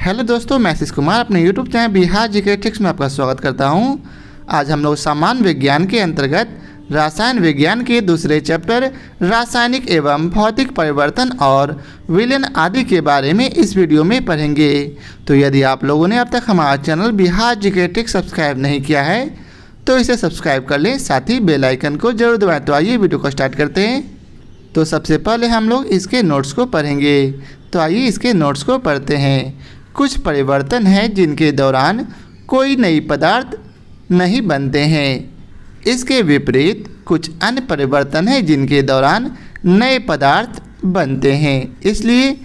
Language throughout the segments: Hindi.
हेलो दोस्तों, मैं आशीष कुमार अपने YouTube channel Bihar GK tricks में आपका स्वागत करता हूं। आज हम लोग सामान्य विज्ञान के अंतर्गत रसायन विज्ञान के दूसरे चैप्टर रासायनिक एवं भौतिक परिवर्तन और विलयन आदि के बारे में इस वीडियो में पढ़ेंगे। तो यदि आप लोगों ने अब तक हमारा channel Bihar GK tricks subscribe नहीं किया है तो इसे सब्सक्राइब कर लें, साथ ही बेल आइकन को जरूर दबाएं। तो आइए वीडियो को स्टार्ट करते हैं। तो सबसे पहले हम लोग इसके नोट्स को पढ़ेंगे। तो आइए इसके नोट्स को पढ़ते हैं। कुछ परिवर्तन हैं जिनके दौरान कोई नई पदार्थ नहीं बनते हैं। इसके विपरीत कुछ अन्य परिवर्तन हैं जिनके दौरान नए पदार्थ बनते हैं। इसलिए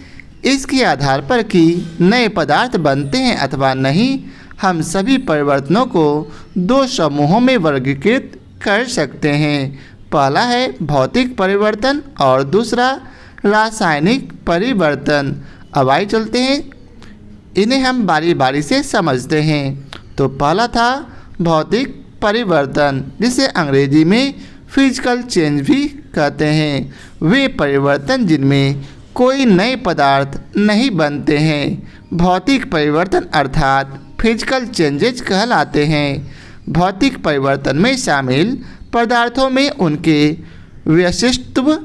इसके आधार पर कि नए पदार्थ बनते हैं अथवा नहीं, हम सभी परिवर्तनों को दो समूहों में वर्गीकृत कर सकते हैं। पहला है भौतिक परिवर्तन और दूसरा रासायनिक परिवर्तन। अब आइए चलते हैं, इन्हें हम बारी बारी से समझते हैं। तो पहला था भौतिक परिवर्तन, जिसे अंग्रेजी में फिजिकल चेंज भी कहते हैं। वे परिवर्तन जिनमें कोई नए पदार्थ नहीं बनते हैं भौतिक परिवर्तन अर्थात फिजिकल चेंजेज कहलाते हैं। भौतिक परिवर्तन में शामिल पदार्थों में उनके वैशिष्ट्य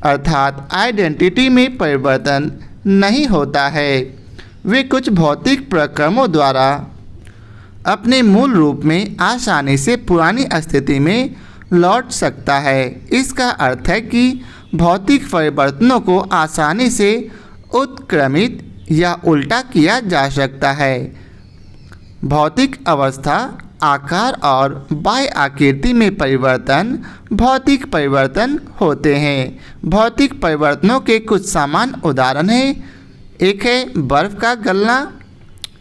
अर्थात आइडेंटिटी में परिवर्तन नहीं होता है। वे कुछ भौतिक प्रक्रमों द्वारा अपने मूल रूप में आसानी से पुरानी स्थिति में लौट सकता है। इसका अर्थ है कि भौतिक परिवर्तनों को आसानी से उत्क्रमित या उल्टा किया जा सकता है। भौतिक अवस्था, आकार और बाह्य आकृति में परिवर्तन भौतिक परिवर्तन होते हैं। भौतिक परिवर्तनों के कुछ सामान्य उदाहरण हैं। एक है बर्फ़ का गलना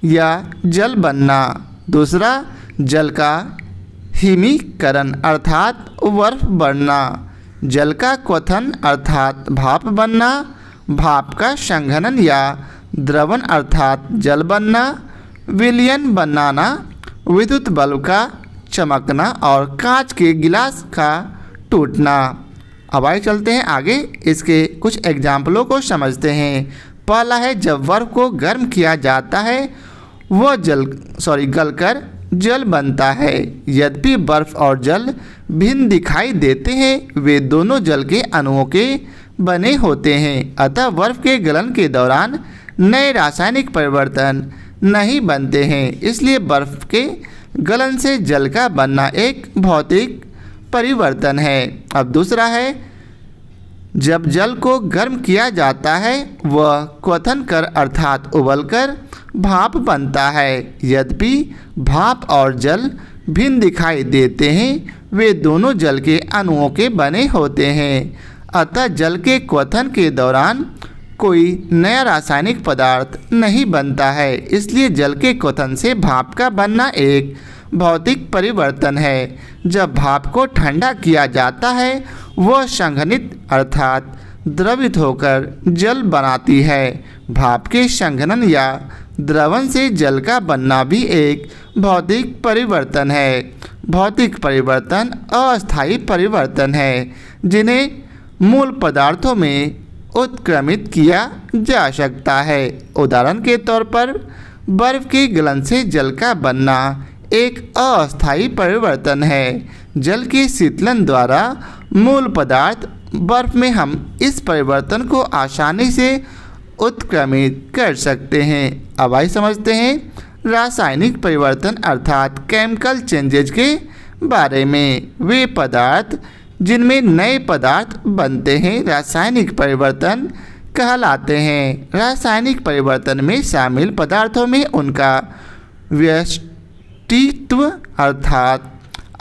या जल बनना। दूसरा जल का हिमीकरण अर्थात बर्फ बनना। जल का क्वथन अर्थात भाप बनना। भाप का संघनन या द्रवण अर्थात जल बनना। विलयन बनाना, विद्युत बल्ब का चमकना और कांच के गिलास का टूटना। अब आइए चलते हैं आगे, इसके कुछ एग्जाम्पलों को समझते हैं। पहला है जब बर्फ को गर्म किया जाता है वह गलकर जल बनता है। यद्यपि बर्फ और जल भिन्न दिखाई देते हैं, वे दोनों जल के अणुओं के बने होते हैं। अतः बर्फ के गलन के दौरान नए रासायनिक परिवर्तन नहीं बनते हैं। इसलिए बर्फ के गलन से जल का बनना एक भौतिक परिवर्तन है। अब दूसरा है जब जल को गर्म किया जाता है वह क्वथन कर अर्थात उबलकर भाप बनता है। यद्यपि भाप और जल भिन्न दिखाई देते हैं, वे दोनों जल के अणुओं के बने होते हैं। अतः जल के क्वथन के दौरान कोई नया रासायनिक पदार्थ नहीं बनता है। इसलिए जल के क्वथन से भाप का बनना एक भौतिक परिवर्तन है। जब भाप को ठंडा किया जाता है वह संघनित अर्थात द्रवित होकर जल बनाती है। भाप के संघनन या द्रवण से जल का बनना भी एक भौतिक परिवर्तन है। भौतिक परिवर्तन अस्थायी परिवर्तन है जिन्हें मूल पदार्थों में उत्क्रमित किया जा सकता है। उदाहरण के तौर पर बर्फ के गलन से जल का बनना एक अस्थायी परिवर्तन है। जल के शीतलन द्वारा मूल पदार्थ बर्फ में हम इस परिवर्तन को आसानी से उत्क्रमित कर सकते हैं। अब आइए समझते हैं रासायनिक परिवर्तन अर्थात केमिकल चेंजेज के बारे में। वे पदार्थ जिनमें नए पदार्थ बनते हैं रासायनिक परिवर्तन कहलाते हैं। रासायनिक परिवर्तन में शामिल पदार्थों में उनका व्यष्टित्व अर्थात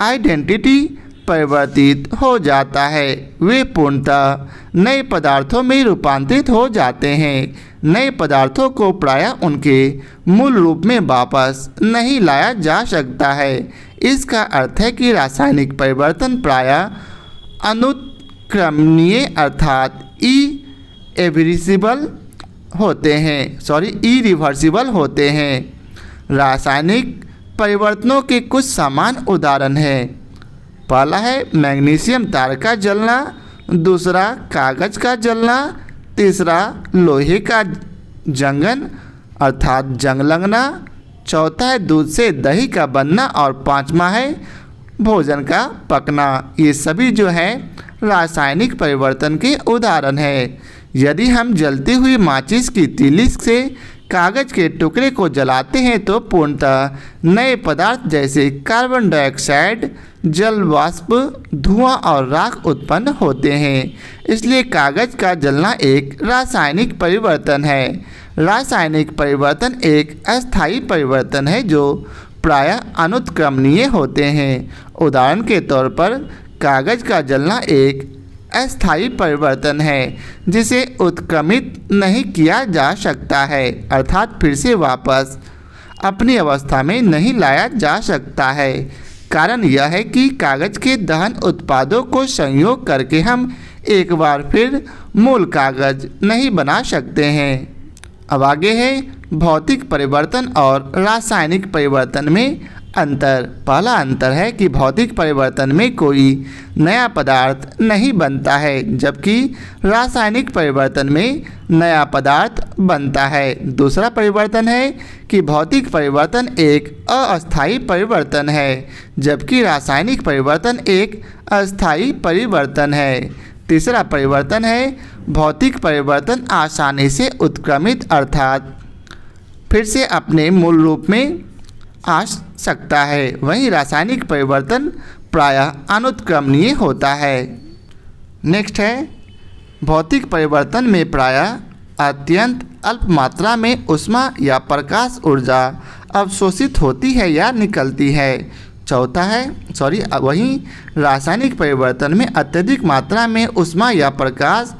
आइडेंटिटी परिवर्तित हो जाता है। वे पूर्णतः नए पदार्थों में रूपांतरित हो जाते हैं। नए पदार्थों को प्रायः उनके मूल रूप में वापस नहीं लाया जा सकता है। इसका अर्थ है कि रासायनिक परिवर्तन प्रायः अनुत्क्रमणीय अर्थात इरिवर्सिबल होते हैं। रासायनिक परिवर्तनों के कुछ सामान्य उदाहरण हैं। पहला है मैग्नीशियम तार का जलना, दूसरा कागज़ का जलना, तीसरा लोहे का जंगन अर्थात जंग लगना। चौथा है दूध से दही का बनना और पांचवा है भोजन का पकना। ये सभी जो है रासायनिक परिवर्तन के उदाहरण है। यदि हम जलती हुई माचिस की तीली से कागज के टुकड़े को जलाते हैं तो पूर्णतः नए पदार्थ जैसे कार्बन डाइऑक्साइड, जल वाष्प, धुआं और राख उत्पन्न होते हैं। इसलिए कागज का जलना एक रासायनिक परिवर्तन है। रासायनिक परिवर्तन एक अस्थायी परिवर्तन है जो प्रायः अनुत्क्रमणीय होते हैं। उदाहरण के तौर पर कागज का जलना एक अस्थायी परिवर्तन है जिसे उत्क्रमित नहीं किया जा सकता है, अर्थात फिर से वापस अपनी अवस्था में नहीं लाया जा सकता है। कारण यह है कि कागज के दहन उत्पादों को संयोग करके हम एक बार फिर मूल कागज नहीं बना सकते हैं। अब आगे है भौतिक परिवर्तन और रासायनिक परिवर्तन में अंतर। पहला अंतर है कि भौतिक परिवर्तन में कोई नया पदार्थ नहीं बनता है, जबकि रासायनिक परिवर्तन में नया पदार्थ बनता है। दूसरा परिवर्तन है कि भौतिक परिवर्तन एक अस्थायी परिवर्तन है, जबकि रासायनिक परिवर्तन एक अस्थायी परिवर्तन है। तीसरा परिवर्तन है भौतिक परिवर्तन आसानी से उत्क्रमित अर्थात फिर से अपने मूल रूप में आ सकता है, वहीं रासायनिक परिवर्तन प्रायः अनुत्क्रमणीय होता है। नेक्स्ट है भौतिक परिवर्तन में प्रायः अत्यंत अल्प मात्रा में ऊष्मा या प्रकाश ऊर्जा अवशोषित होती है या निकलती है। चौथा है वहीं रासायनिक परिवर्तन में अत्यधिक मात्रा में ऊष्मा या प्रकाश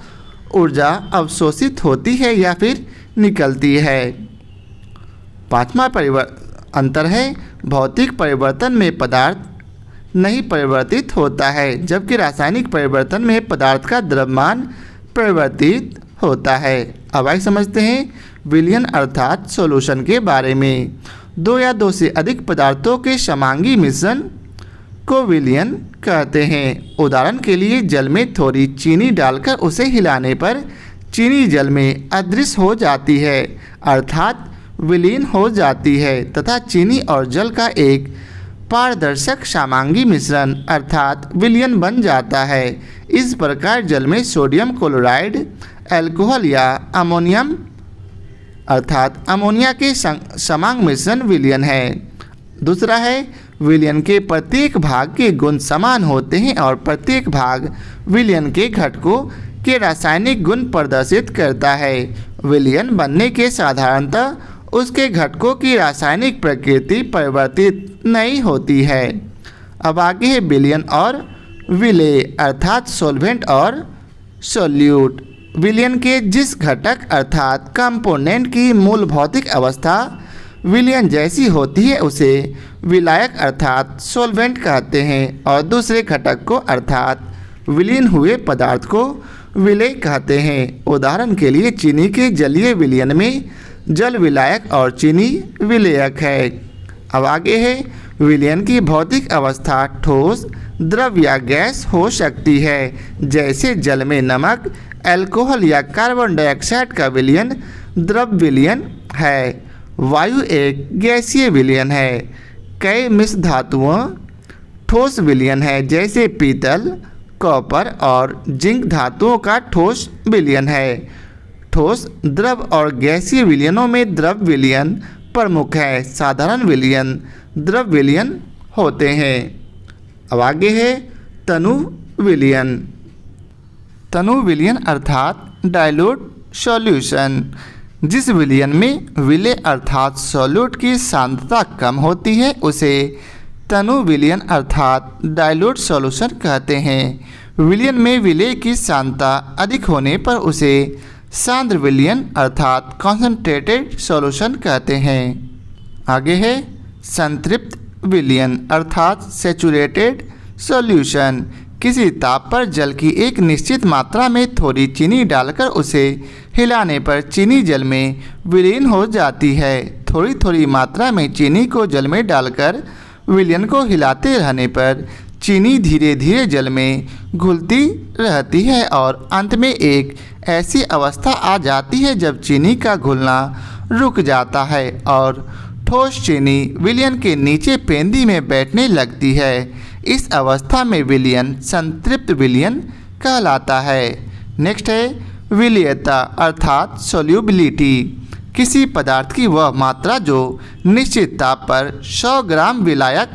ऊर्जा अवशोषित होती है या फिर निकलती है। पांचवा अंतर है भौतिक परिवर्तन में पदार्थ नहीं परिवर्तित होता है, जबकि रासायनिक परिवर्तन में पदार्थ का द्रव्यमान परिवर्तित होता है। अब आइए समझते हैं विलयन अर्थात सॉल्यूशन के बारे में। दो या दो से अधिक पदार्थों के समांगी मिश्रण को विलयन कहते हैं। उदाहरण के लिए जल में थोड़ी चीनी डालकर उसे हिलाने पर चीनी जल में अदृश्य हो जाती है, अर्थात विलीन हो जाती है, तथा चीनी और जल का एक पारदर्शक समांगी मिश्रण अर्थात विलयन बन जाता है। इस प्रकार जल में सोडियम क्लोराइड, अल्कोहल या अमोनियम अर्थात अमोनिया के समांग मिश्रण विलयन है। दूसरा है विलयन के प्रत्येक भाग के गुण समान होते हैं और प्रत्येक भाग विलयन के घटकों के रासायनिक गुण प्रदर्शित करता है। विलयन बनने के साधारणतः उसके घटकों की रासायनिक प्रकृति परिवर्तित नहीं होती है। अब आगे है विलयन और विलेय अर्थात सॉल्वेंट और सॉल्यूट। विलयन के जिस घटक अर्थात कंपोनेंट की मूल भौतिक अवस्था विलयन जैसी होती है उसे विलायक अर्थात सॉल्वेंट कहते हैं और दूसरे घटक को अर्थात विलीन हुए पदार्थ को विलेय कहते हैं। उदाहरण के लिए चीनी के जलीय विलयन में जल विलायक और चीनी विलेयक है। अब आगे है विलयन की भौतिक अवस्था ठोस, द्रव या गैस हो सकती है, जैसे जल में नमक, अल्कोहल या कार्बन डाइऑक्साइड का विलयन द्रव विलयन है। वायु एक गैसीय विलयन है। कई मिश्र धातुओं ठोस विलयन है, जैसे पीतल, कॉपर और जिंक धातुओं का ठोस विलयन है। ठोस, द्रव और गैसीय विलयनों में द्रव विलयन प्रमुख है। साधारण विलयन द्रव विलयन होते हैं। अब आगे है तनु विलयन। तनु विलयन अर्थात डाइल्यूट सॉल्यूशन। जिस विलयन में विलेय अर्थात सॉल्यूट की सांद्रता कम होती है उसे तनु विलयन अर्थात डाइल्यूट सॉल्यूशन कहते हैं। विलयन में विलेय की सांद्रता अधिक होने पर उसे सांद्र विलयन अर्थात कॉन्सेंट्रेटेड सॉल्यूशन कहते हैं। आगे है संतृप्त विलयन अर्थात सैचुरेटेड सॉल्यूशन। किसी ताप पर जल की एक निश्चित मात्रा में थोड़ी चीनी डालकर उसे हिलाने पर चीनी जल में विलीन हो जाती है। थोड़ी थोड़ी मात्रा में चीनी को जल में डालकर विलयन को हिलाते रहने पर चीनी धीरे धीरे जल में घुलती रहती है और अंत में एक ऐसी अवस्था आ जाती है जब चीनी का घुलना रुक जाता है और ठोस चीनी विलयन के नीचे पेंदी में बैठने लगती है। इस अवस्था में विलयन संतृप्त विलयन कहलाता है। नेक्स्ट है विलीयता अर्थात सोल्यूबिलिटी। किसी पदार्थ की वह मात्रा जो निश्चित ताप पर 100 ग्राम विलायक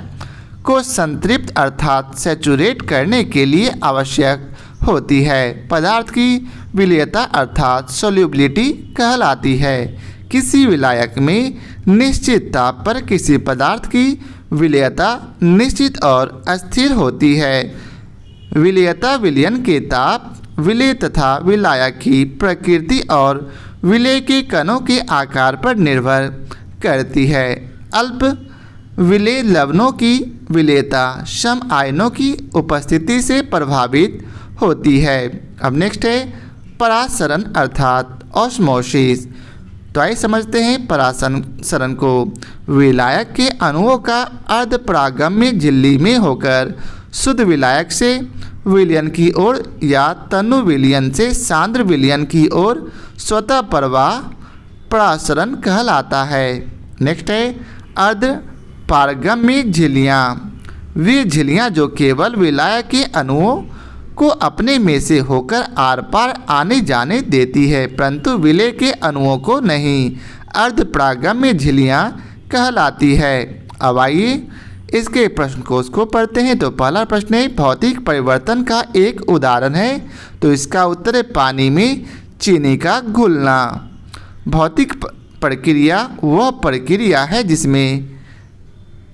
को संतृप्त अर्थात सैचुरेट करने के लिए आवश्यक होती है, पदार्थ की विलीयता अर्थात सोल्यूबिलिटी कहलाती है। किसी विलायक में निश्चित ताप पर किसी पदार्थ की विलीयता निश्चित और अस्थिर होती है। विलीयता विलयन के ताप, विलेय तथा विलायक की प्रकृति और विलेय के कणों के आकार पर निर्भर करती है। अल्प विलेय लवणों की विलेयता सम आयनों की उपस्थिति से प्रभावित होती है। अब नेक्स्ट है परासरण अर्थात ऑस्मोसिस। तो आइए समझते हैं परासरण को। विलायक के अणुओं का अर्धपरागम्य झिल्ली में होकर शुद्ध विलायक से विलयन की ओर या तनु विलयन से सांद्र विलयन की ओर स्वतः प्रवाह परासरण कहलाता है। नेक्स्ट है अर्धपारगम्य झिल्लियाँ। वे झिल्लियाँ जो केवल विलायक के अणुओं को अपने में से होकर आर पार आने जाने देती है, परंतु विलेय के अणुओं को नहीं, अर्धपरागम्य झिल्लियाँ कहलाती है। अब आइए इसके प्रश्न कोश को पढ़ते हैं। तो पहला प्रश्न है भौतिक परिवर्तन का एक उदाहरण है। तो इसका उत्तर है पानी में चीनी का घुलना। भौतिक प्रक्रिया वह प्रक्रिया है जिसमें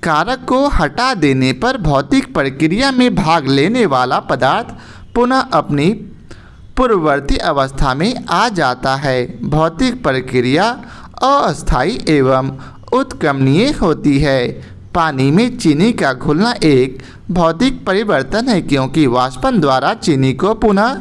कारक को हटा देने पर भौतिक प्रक्रिया में भाग लेने वाला पदार्थ पुनः अपनी पूर्ववर्ती अवस्था में आ जाता है। भौतिक प्रक्रिया अस्थायी एवं उत्क्रमणीय होती है। पानी में चीनी का घुलना एक भौतिक परिवर्तन है क्योंकि वाष्पन द्वारा चीनी को पुनः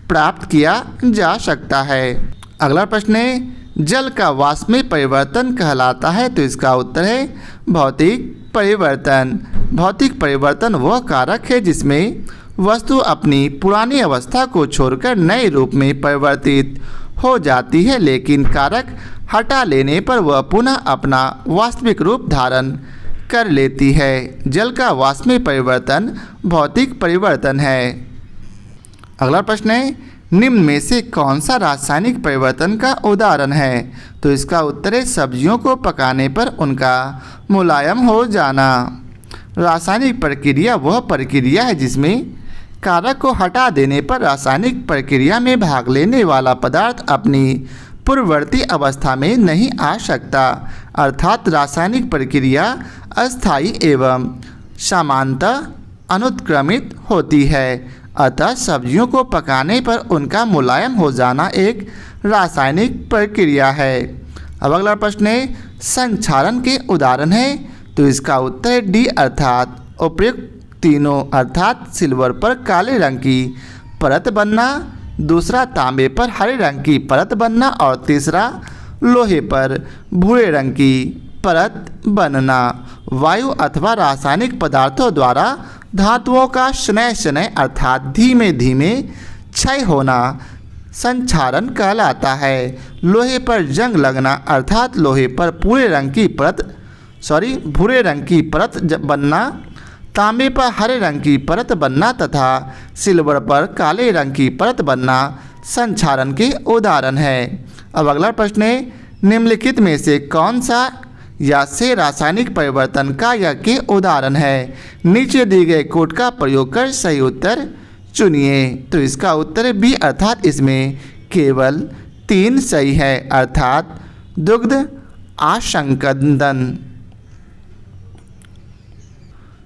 प्राप्त किया जा सकता है। अगला प्रश्न है जल का वाष्प में परिवर्तन कहलाता है। तो इसका उत्तर है भौतिक परिवर्तन। भौतिक परिवर्तन वह कारक है जिसमें वस्तु अपनी पुरानी अवस्था को छोड़कर नए रूप में परिवर्तित हो जाती है, लेकिन कारक हटा लेने पर वह पुनः अपना वास्तविक रूप धारण कर लेती है। जल का वाष्प में परिवर्तन भौतिक परिवर्तन है। अगला प्रश्न है निम्न में से कौन सा रासायनिक परिवर्तन का उदाहरण है। तो इसका उत्तर है सब्जियों को पकाने पर उनका मुलायम हो जाना। रासायनिक प्रक्रिया वह प्रक्रिया है जिसमें कारक को हटा देने पर रासायनिक प्रक्रिया में भाग लेने वाला पदार्थ अपनी पूर्ववर्ती अवस्था में नहीं आ सकता, अर्थात रासायनिक प्रक्रिया अस्थायी एवं सामान्यतः अनुत्क्रमित होती है। अतः सब्जियों को पकाने पर उनका मुलायम हो जाना एक रासायनिक प्रक्रिया है। अब अगला प्रश्न है संक्षारण के उदाहरण है। तो इसका उत्तर है डी अर्थात उपयुक्त तीनों, अर्थात सिल्वर पर काले रंग की परत बनना, दूसरा तांबे पर हरे रंग की परत बनना और तीसरा लोहे पर भूरे रंग की परत बनना। वायु अथवा रासायनिक पदार्थों द्वारा धातुओं का शनैः शनैः अर्थात धीमे धीमे क्षय होना संक्षारण कहलाता है। लोहे पर जंग लगना अर्थात लोहे पर भूरे रंग की परत बनना, तांबे पर हरे रंग की परत बनना तथा सिल्वर पर काले रंग की परत बनना संक्षारण के उदाहरण है। अब अगला प्रश्न है निम्नलिखित में से कौन सा या से रासायनिक परिवर्तन का या के उदाहरण है। नीचे दिए गए कोड का प्रयोग कर सही उत्तर चुनिए। तो इसका उत्तर है बी अर्थात इसमें केवल 3 सही है, अर्थात दुग्ध आशंकदन।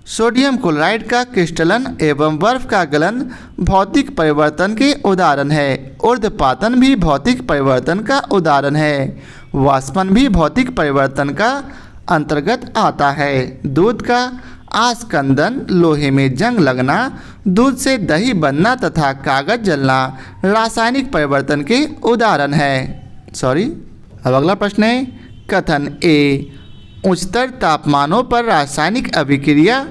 सोडियम क्लोराइड का क्रिस्टलन एवं बर्फ का गलन भौतिक परिवर्तन के उदाहरण है। ऊर्ध्वपातन भी भौतिक परिवर्तन का उदाहरण है। वाष्पन भी भौतिक परिवर्तन का अंतर्गत आता है। दूध का आस्कंदन, लोहे में जंग लगना, दूध से दही बनना तथा कागज जलना रासायनिक परिवर्तन के उदाहरण है। अब अगला प्रश्न है कथन ए उच्चतर तापमानों पर रासायनिक अभिक्रिया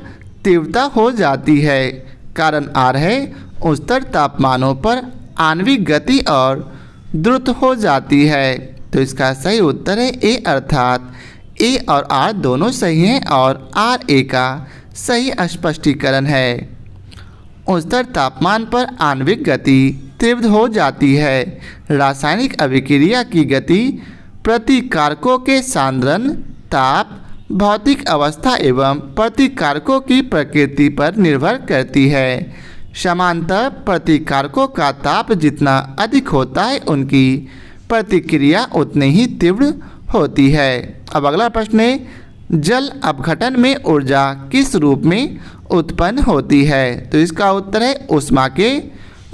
तीव्रता हो जाती है। कारण आर है उच्चतर तापमानों पर आणविक गति और द्रुत हो जाती है। तो इसका सही उत्तर है ए, अर्थात ए और आर दोनों सही हैं और आर ए का सही स्पष्टीकरण है। उच्चतर तापमान पर आणविक गति तीव्र हो जाती है। रासायनिक अभिक्रिया की गति प्रतिकारकों के सांद्रण, ताप, भौतिक अवस्था एवं प्रतिकारकों की प्रकृति पर निर्भर करती है। समांतर प्रतिकारकों का ताप जितना अधिक होता है उनकी प्रतिक्रिया उतनी ही तीव्र होती है। अब अगला प्रश्न है, जल अपघटन में ऊर्जा किस रूप में उत्पन्न होती है? तो इसका उत्तर है ऊष्मा के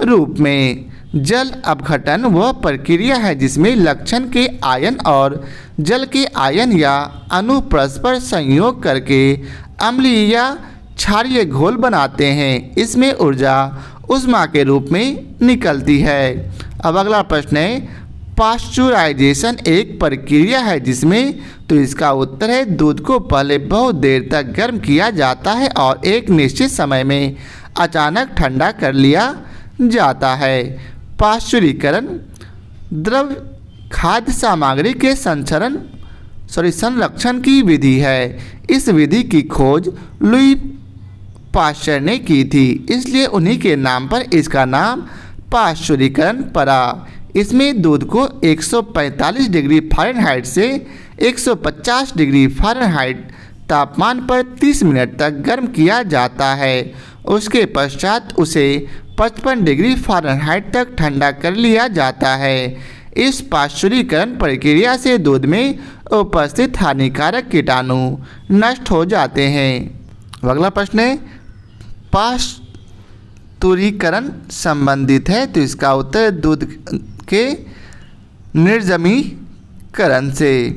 रूप में। जल अपघटन वह प्रक्रिया है जिसमें लक्षण के आयन और जल के आयन या अणु परस्पर संयोग करके अम्लीय या क्षारीय घोल बनाते हैं। इसमें ऊर्जा ऊष्मा के रूप में निकलती है। अब अगला प्रश्न है, पाश्चुराइजेशन एक प्रक्रिया है जिसमें, तो इसका उत्तर है दूध को पहले बहुत देर तक गर्म किया जाता है और एक निश्चित समय में अचानक ठंडा कर लिया जाता है। पाश्चुरीकरण द्रव खाद्य सामग्री के संरक्षण की विधि है। इस विधि की खोज लुई पाश्चर ने की थी, इसलिए उन्हीं के नाम पर इसका नाम पाश्चुरीकरण पड़ा। इसमें दूध को 145 डिग्री फ़ारेनहाइट से 150 डिग्री फ़ारेनहाइट तापमान पर 30 मिनट तक गर्म किया जाता है। उसके पश्चात उसे 55 डिग्री फ़ारेनहाइट तक ठंडा कर लिया जाता है। इस पाश्चुरीकरण प्रक्रिया से दूध में उपस्थित हानिकारक कीटाणु नष्ट हो जाते हैं। अगला प्रश्न है, पाश्चुरीकरण संबंधित है, तो इसका उत्तर दूध के निर्जमीकरण से।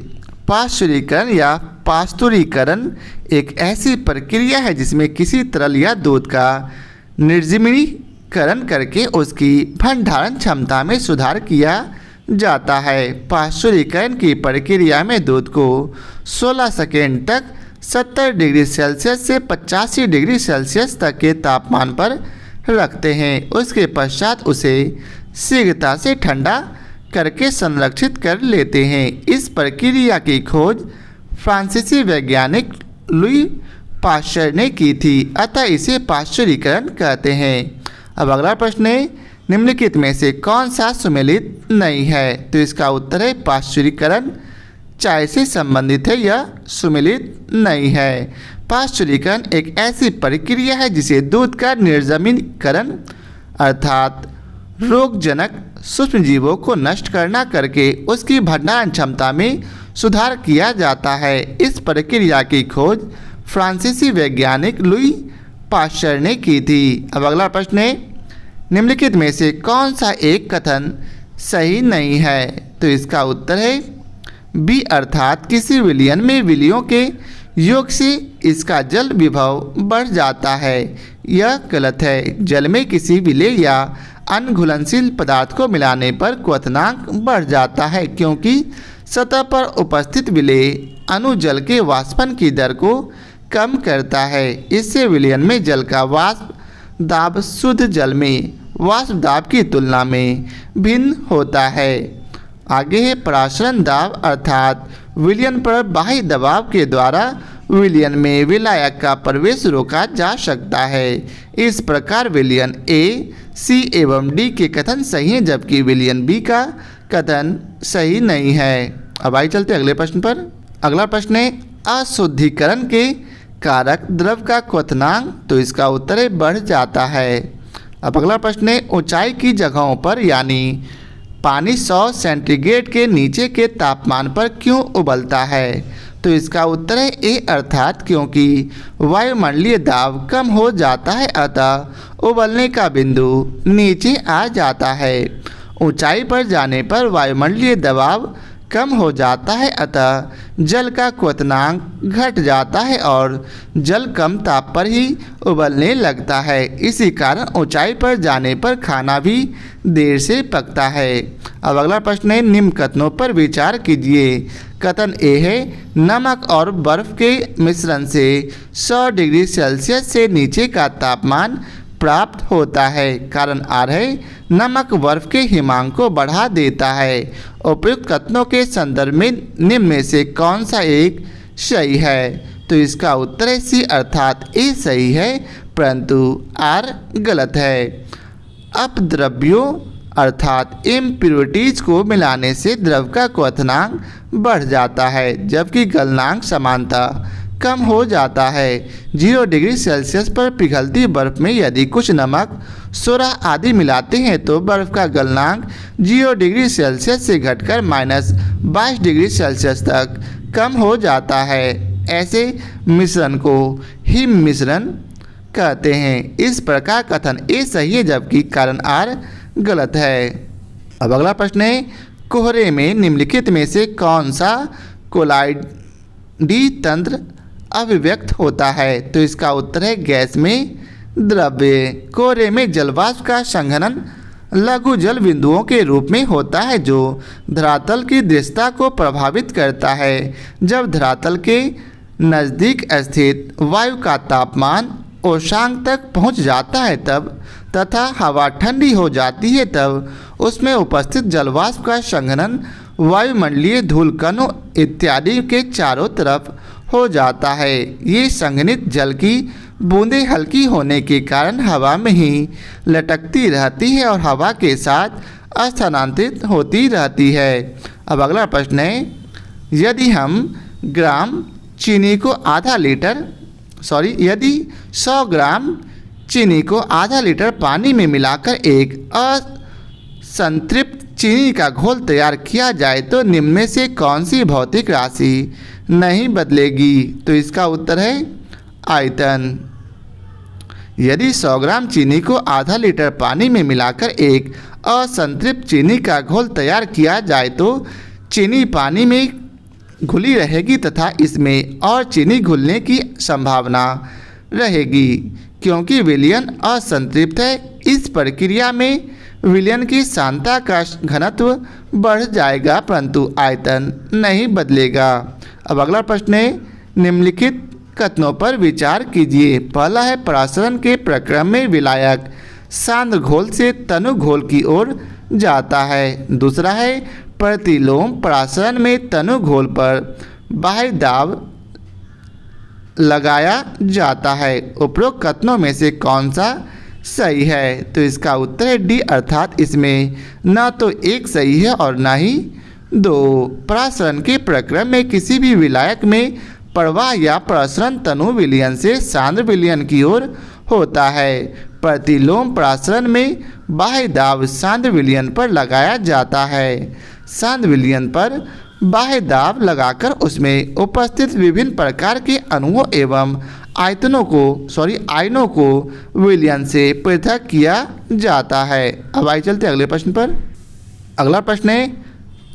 पाश्चुरीकरण या पास्तुरीकरण एक ऐसी प्रक्रिया है जिसमें किसी तरल या दूध का निर्जमीकरण करके उसकी भंडारण क्षमता में सुधार किया जाता है। पाश्चुरीकरण की प्रक्रिया में दूध को 16 सेकेंड तक 70 डिग्री सेल्सियस से 85 डिग्री सेल्सियस तक के तापमान पर रखते हैं। उसके पश्चात उसे शीघ्रता से ठंडा करके संरक्षित कर लेते हैं। इस प्रक्रिया की खोज फ्रांसीसी वैज्ञानिक लुई पाश्चर ने की थी, अतः इसे पाश्चुरीकरण कहते हैं। अब अगला प्रश्न है, निम्नलिखित में से कौन सा सुमेलित नहीं है? तो इसका उत्तर है पाश्चुरीकरण चाय से संबंधित है, यह सुमेलित नहीं है। पाश्चुरीकरण एक ऐसी प्रक्रिया है जिसे दूध का निर्जमीकरण अर्थात रोगजनक सूक्ष्मजीवों को नष्ट करना करके उसकी भंडारण क्षमता में सुधार किया जाता है। इस प्रक्रिया की खोज फ्रांसीसी वैज्ञानिक लुई पाश्चर ने की थी। अब अगला प्रश्न है, निम्नलिखित में से कौन सा एक कथन सही नहीं है? तो इसका उत्तर है बी, अर्थात किसी विलयन में विलियों के योग से इसका जल विभव बढ़ जाता है। यह गलत है। जल में किसी विलेय या अन्य घुलनशील पदार्थ को मिलाने पर क्वथनांक बढ़ जाता है, क्योंकि सतह पर उपस्थित विलेय अणु जल के वाष्पन की दर को कम करता है। इससे विलयन में जल का वाष्प दाब शुद्ध जल में वाष्प दाब की तुलना में भिन्न होता है। आगे है परासरण दाब, अर्थात विलयन पर बाह्य दबाव के द्वारा विलयन में विलायक का प्रवेश रोका जा सकता है। इस प्रकार विलयन ए, सी एवं डी के कथन सही हैं, जबकि विलयन बी का कथन सही नहीं है। अब आइए चलते अगले प्रश्न पर। अगला प्रश्न है, अशुद्धिकरण के कारक द्रव का क्वथनांक, तो इसका उत्तर है बढ़ जाता है। अब अगला प्रश्न है, ऊंचाई की जगहों पर यानी पानी 100 सेंटीग्रेड के नीचे के तापमान पर क्यों उबलता है? तो इसका उत्तर है ए, अर्थात क्योंकि वायुमंडलीय दाब कम हो जाता है, अतः उबलने का बिंदु नीचे आ जाता है। ऊंचाई पर जाने पर वायुमंडलीय दबाव कम हो जाता है, अतः जल का क्वथनांक घट जाता है और जल कम ताप पर ही उबलने लगता है। इसी कारण ऊंचाई पर जाने पर खाना भी देर से पकता है। अब अगला प्रश्न है, निम्न कथनों पर विचार कीजिए। कथन ए है, नमक और बर्फ के मिश्रण से 100 डिग्री सेल्सियस से नीचे का तापमान प्राप्त होता है। कारण आर है नमक बर्फ के हिमांक को बढ़ा देता है। उपयुक्त कथनों के संदर्भ में निम्न में से कौन सा एक सही है? तो इसका उत्तर है सी अर्थात ए सही है, परंतु आर गलत है। अपद्रव्यों अर्थात इम्प्योरिटीज को मिलाने से द्रव का क्वथनांक बढ़ जाता है, जबकि गलनांक समानतः कम हो जाता है। 0 डिग्री सेल्सियस पर पिघलती बर्फ में यदि कुछ नमक, सोडा आदि मिलाते हैं तो बर्फ का गलनांक 0 डिग्री सेल्सियस से घटकर -22 डिग्री सेल्सियस तक कम हो जाता है। ऐसे मिश्रण को हिम मिश्रण कहते हैं। इस प्रकार कथन ए सही है, जबकि कारण आर गलत है। अब अगला प्रश्न है, कोहरे में निम्नलिखित में से कौन सा कोलाइडी तंत्र अभिव्यक्त होता है? तो इसका उत्तर है गैस में द्रव्य। कोहरे में जलवाष्प का संघनन लघु जल बिंदुओं के रूप में होता है, जो धरातल की दृश्यता को प्रभावित करता है। जब धरातल के नज़दीक स्थित वायु का तापमान औषांक तक पहुंच जाता है तब तथा हवा ठंडी हो जाती है, तब उसमें उपस्थित जलवाष्प का संघनन वायुमंडलीय धूल कणों इत्यादि के चारों तरफ हो जाता है। ये संघनित जल की बूंदें हल्की होने के कारण हवा में ही लटकती रहती है और हवा के साथ स्थानांतरित होती रहती है। अब अगला प्रश्न है, यदि हम ग्राम चीनी को यदि 100 ग्राम चीनी को आधा लीटर पानी में मिलाकर एक असंतृप्त चीनी का घोल तैयार किया जाए तो निम्न में से कौन सी भौतिक राशि नहीं बदलेगी? तो इसका उत्तर है आयतन। यदि 100 ग्राम चीनी को आधा लीटर पानी में मिलाकर एक असंतृप्त चीनी का घोल तैयार किया जाए तो चीनी पानी में घुली रहेगी तथा इसमें और चीनी घुलने की संभावना रहेगी, क्योंकि विलयन असंतृप्त है। इस प्रक्रिया में विलयन की सांद्रता का घनत्व बढ़ जाएगा, परंतु आयतन नहीं बदलेगा। अब अगला प्रश्न है, निम्नलिखित कथनों पर विचार कीजिए। पहला है, परासरण के प्रक्रम में विलायक सांद्र घोल से तनु घोल की ओर जाता है। दूसरा है, प्रतिलोम परासरण में तनु घोल पर बाह्य दाब लगाया जाता है। उपरोक्त कथनों में से कौन सा सही है? तो इसका उत्तर है डी अर्थात इसमें न तो एक सही है और न ही दो। परासरण के प्रक्रम में किसी भी विलायक में प्रवाह या प्रसरण तनु विलयन से सांद्र विलयन की ओर होता है। प्रतिलोम परासरण में बाह्य दाब सांद्र विलयन पर लगाया जाता है। सांद्र विलयन पर बाह्य दाब लगाकर उसमें उपस्थित विभिन्न प्रकार के अणुओं एवं आयनों को विलयन से पृथक किया जाता है। अब आइए चलते अगले प्रश्न पर। अगला प्रश्न है,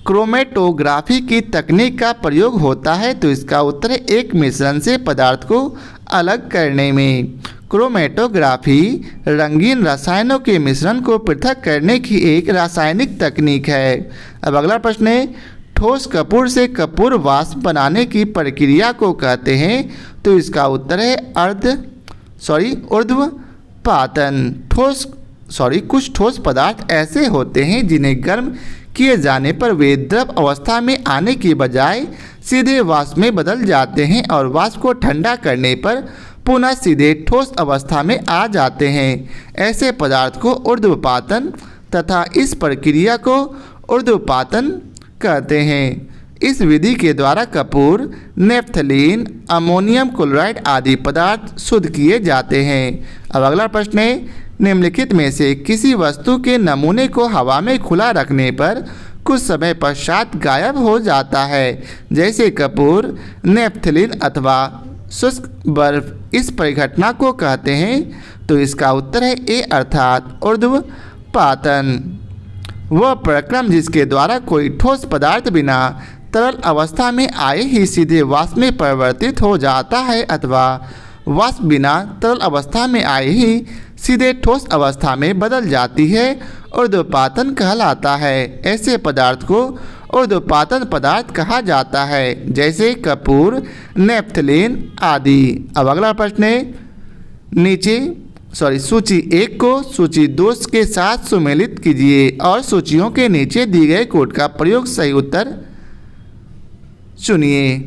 क्रोमेटोग्राफी की तकनीक का प्रयोग होता है। तो इसका उत्तर है एक मिश्रण से पदार्थ को अलग करने में। क्रोमेटोग्राफी रंगीन रसायनों के मिश्रण को पृथक करने की एक रासायनिक तकनीक है। अब अगला प्रश्न है, ठोस कपूर से कपूर वाष्प बनाने की प्रक्रिया को कहते हैं। तो इसका उत्तर है ऊर्ध्वपातन। कुछ ठोस पदार्थ ऐसे होते हैं जिन्हें गर्म किए जाने पर वे द्रव अवस्था में आने की बजाय सीधे वाष्प में बदल जाते हैं और वाष्प को ठंडा करने पर पुनः सीधे ठोस अवस्था में आ जाते हैं। ऐसे पदार्थ को ऊर्ध्वपातन तथा इस प्रक्रिया को ऊर्ध्वपातन कहते हैं। इस विधि के द्वारा कपूर, नेफ्थलीन, अमोनियम क्लोराइड आदि पदार्थ शुद्ध किए जाते हैं। अब अगला प्रश्न है, निम्नलिखित में से किसी वस्तु के नमूने को हवा में खुला रखने पर कुछ समय पश्चात गायब हो जाता है, जैसे कपूर, नेफ्थलीन अथवा शुष्क बर्फ। इस परिघटना को कहते हैं। तो इसका उत्तर है ए अर्थात ऊर्ध्वपातन। वह प्रक्रम जिसके द्वारा कोई ठोस पदार्थ बिना तरल अवस्था में आए ही सीधे वाष्प में परिवर्तित हो जाता है अथवा वाष्प बिना तरल अवस्था में आए ही सीधे ठोस अवस्था में बदल जाती है, ऊर्ध्वपातन कहलाता है। ऐसे पदार्थ को ऊर्ध्वपातन पदार्थ कहा जाता है, जैसे कपूर, नेफ्थलीन आदि। अब अगला प्रश्न है, नीचे सूची 1 को सूची 2 के साथ सुमेलित कीजिए और सूचियों के नीचे दिए गए कोड का प्रयोग सही उत्तर चुनिए।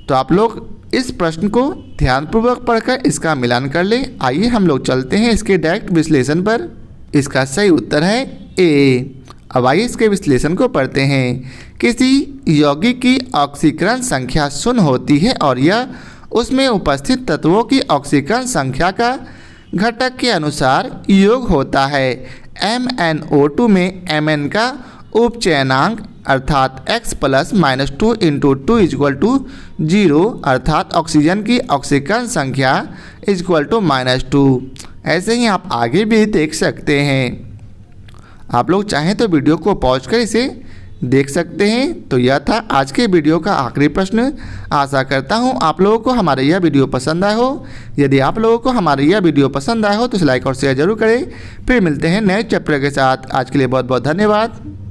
तो आप लोग इस प्रश्न को ध्यानपूर्वक पढ़कर इसका मिलान कर लें। आइए हम लोग चलते हैं इसके डायरेक्ट विश्लेषण पर। इसका सही उत्तर है ए। अब आइए इसके विश्लेषण को पढ़ते हैं। किसी यौगिक की ऑक्सीकरण संख्या 0 होती है और यह उसमें उपस्थित तत्वों की ऑक्सीकरण संख्या का घटक के अनुसार योग होता है। MnO2 में Mn का उपचयनांक अर्थात x + -2 × 2 = 0 अर्थात ऑक्सीजन की ऑक्सीकरण संख्या =-2। ऐसे ही आप आगे भी देख सकते हैं। आप लोग चाहें तो वीडियो को पॉज कर इसे देख सकते हैं। तो यह था आज के वीडियो का आखिरी प्रश्न। आशा करता हूं आप लोगों को हमारा यह वीडियो पसंद आया हो। यदि आप लोगों को हमारा यह वीडियो पसंद आया हो तो इसे लाइक और शेयर जरूर करें। फिर मिलते हैं नए चैप्टर के साथ। आज के लिए बहुत बहुत धन्यवाद।